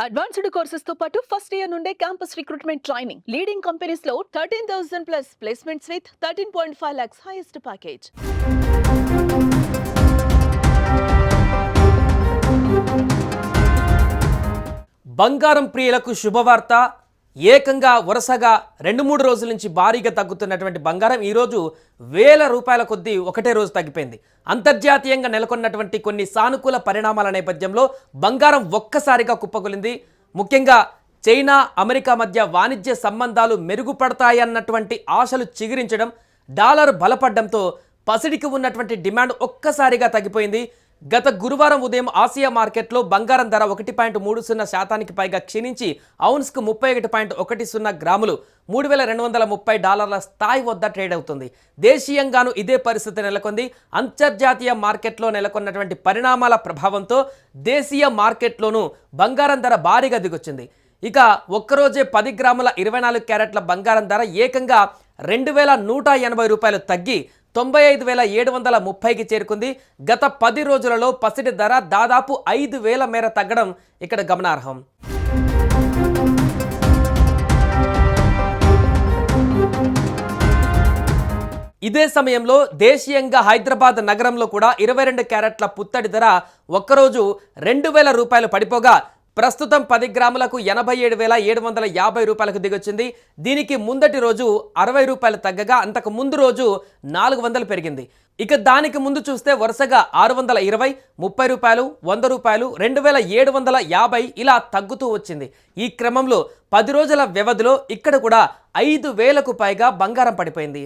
Advanced courses తో పాటు first year నుండే campus recruitment training leading companies లో 13,000 plus placements with 13.5 lakhs highest package. బంగారం ప్రియులకు శుభవార్త. ఏకంగా వరుసగా 2-3 రోజుల నుంచి భారీగా తగ్గుతున్నటువంటి బంగారం ఈరోజు వేల రూపాయల కొద్దీ ఒకటే రోజు తగ్గిపోయింది. అంతర్జాతీయంగా నెలకొన్నటువంటి కొన్ని సానుకూల పరిణామాల నేపథ్యంలో బంగారం ఒక్కసారిగా కుప్పకూలింది. ముఖ్యంగా చైనా అమెరికా మధ్య వాణిజ్య సంబంధాలు మెరుగుపడతాయన్నటువంటి ఆశలు చిగురించడం, డాలర్ బలపడడంతో పసిడికి ఉన్నటువంటి డిమాండ్ ఒక్కసారిగా తగ్గిపోయింది. గత గురువారం ఉదయం ఆసియా మార్కెట్లో బంగారం ధర 1.30% పైగా క్షీణించి ఔన్స్కు 31.10 గ్రాములు $3,230 స్థాయి వద్ద ట్రేడ్ అవుతుంది. దేశీయంగాను ఇదే పరిస్థితి నెలకొంది. అంతర్జాతీయ మార్కెట్లో నెలకొన్నటువంటి పరిణామాల ప్రభావంతో దేశీయ మార్కెట్లోనూ బంగారం ధర భారీగా దిగొచ్చింది. ఇక ఒక్కరోజే 10 గ్రాముల 24 క్యారెట్ల బంగారం ధర ఏకంగా $2,180 తగ్గి 95,730కి చేరుకుంది. గత 10 రోజులలో పసిడి ధర దాదాపు 5,000 మేర తగ్గడం ఇక్కడ గమనార్హం. ఇదే సమయంలో దేశీయంగా హైదరాబాద్ నగరంలో కూడా 22 క్యారెట్ల పుత్తడి ధర ఒక్కరోజు $2,000 పడిపోగా ప్రస్తుతం 10 గ్రాములకు $87,750 దిగొచ్చింది. దీనికి ముందటి రోజు $60 తగ్గగా అంతకు ముందు రోజు $400 పెరిగింది. ఇక దానికి ముందు చూస్తే వరుసగా $620, $30, $100, $2,750 ఇలా తగ్గుతూ వచ్చింది. ఈ క్రమంలో 10 రోజుల వ్యవధిలో ఇక్కడ కూడా 5,000కు పైగా బంగారం పడిపోయింది.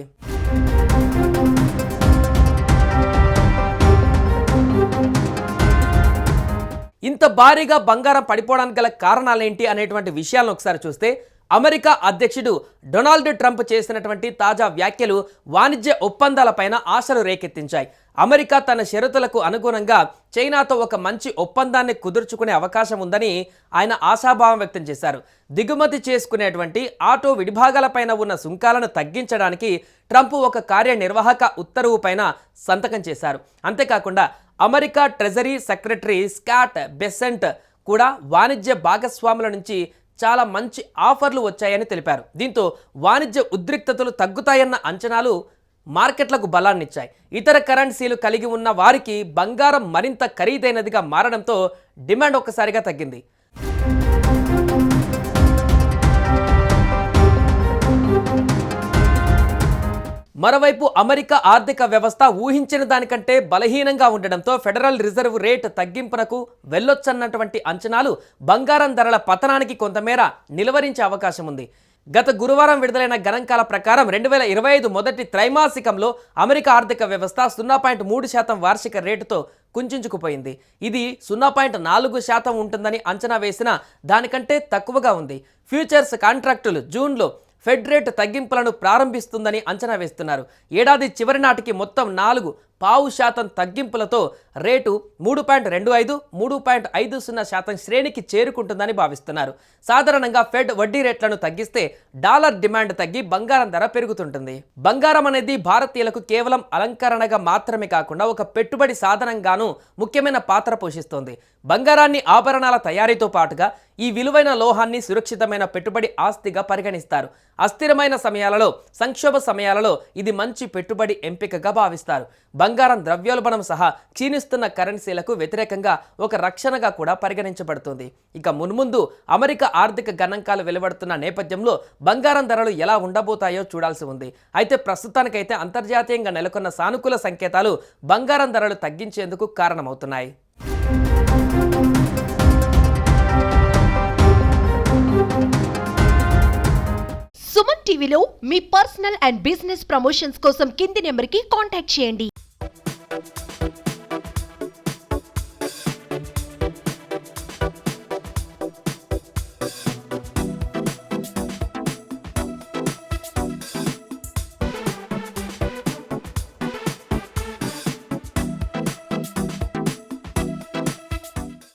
ఇంత భారీగా బంగారం పడిపోవడానికి గల కారణాలేంటి అనేటువంటి విషయాలను ఒకసారి చూస్తే అమెరికా అధ్యక్షుడు డొనాల్డ్ ట్రంప్ చేసినటువంటి తాజా వ్యాఖ్యలు వాణిజ్య ఒప్పందాలపైన ఆశలు రేకెత్తించాయి. అమెరికా తన షరతులకు అనుగుణంగా చైనాతో ఒక మంచి ఒప్పందాన్ని కుదుర్చుకునే అవకాశం ఉందని ఆయన ఆశాభావం వ్యక్తం చేశారు. దిగుమతి చేసుకునేటువంటి ఆటో విడిభాగాలపైన ఉన్న సుంకాలను తగ్గించడానికి ట్రంప్ ఒక కార్యనిర్వాహక ఉత్తర్వు పైన సంతకం చేశారు. అంతేకాకుండా America treasury secretary Scott Besant కూడా వాణిజ్య భాగస్వాముల నుంచి చాలా మంచి ఆఫర్లు వచ్చాయని తెలిపారు. దీంతో వాణిజ్య ఉద్రిక్తతలు తగ్గుతాయన్న అంచనాలు మార్కెట్లకు బలాన్నిచ్చాయి. ఇతర కరెన్సీలు కలిగి ఉన్న వారికి బంగారం మరింత ఖరీదైనదిగా మారడంతో డిమాండ్ ఒక్కసారిగా తగ్గింది. మరోవైపు అమెరికా ఆర్థిక వ్యవస్థ ఊహించిన దానికంటే బలహీనంగా ఉండడంతో ఫెడరల్ రిజర్వ్ రేట్ తగ్గింపునకు వెళ్ళొచ్చన్నటువంటి అంచనాలు బంగారం ధరల పతనానికి కొంతమేర నిలువరించే అవకాశం ఉంది. గత గురువారం విడుదలైన గణాంకాల ప్రకారం 2025 మొదటి త్రైమాసికంలో అమెరికా ఆర్థిక వ్యవస్థ 0.3% వార్షిక రేటుతో కుంచుకుపోయింది. ఇది 0.4% ఉంటుందని అంచనా వేసినా దానికంటే తక్కువగా ఉంది. ఫ్యూచర్స్ కాంట్రాక్టులు జూన్లో ఫెడ్ రేటు తగ్గింపులను ప్రారంభిస్తుందని అంచనా వేస్తున్నారు. ఏడాది చివరి నాటికి మొత్తం 4.5% తగ్గింపులతో రేటు 3.25, 3.50% శ్రేణికి చేరుకుంటుందని భావిస్తున్నారు. సాధారణంగా ఫెడ్ వడ్డీ రేట్లను తగ్గిస్తే డాలర్ డిమాండ్ తగ్గి బంగారం ధర పెరుగుతుంటుంది. బంగారం అనేది భారతీయులకు కేవలం అలంకరణగా మాత్రమే కాకుండా ఒక పెట్టుబడి సాధనంగాను ముఖ్యమైన పాత్ర పోషిస్తోంది. బంగారాన్ని ఆభరణాల తయారీతో పాటుగా ఈ విలువైన లోహాన్ని సురక్షితమైన పెట్టుబడి ఆస్తిగా పరిగణిస్తారు. అస్థిరమైన సమయాలలో, సంక్షోభ సమయాలలో ఇది మంచి పెట్టుబడి ఎంపికగా భావిస్తారు. బంగారం ద్రవ్యోల్బణం సహా క్షీణిస్తున్న కరెన్సీలకు వ్యతిరేకంగా ఒక రక్షణగా కూడా పరిగణించబడుతుంది. ఇక మున్ముందు అమెరికా ఆర్థిక గణాంకాలు వెలువడుతున్న నేపథ్యంలో బంగారం ధరలు ఎలా ఉండబోతాయో చూడాల్సి ఉంది. అయితే ప్రస్తుతానికైతే అంతర్జాతీయంగా నెలకొన్న సానుకూల సంకేతాలు బంగారం ధరలు తగ్గించేందుకు కారణమవుతున్నాయి. సుమన్ టీవీలో మీ పర్సనల్ అండ్ బిజినెస్ ప్రమోషన్స్ కోసం కింది నెంబర్కి కాంటాక్ట్ చేయండి.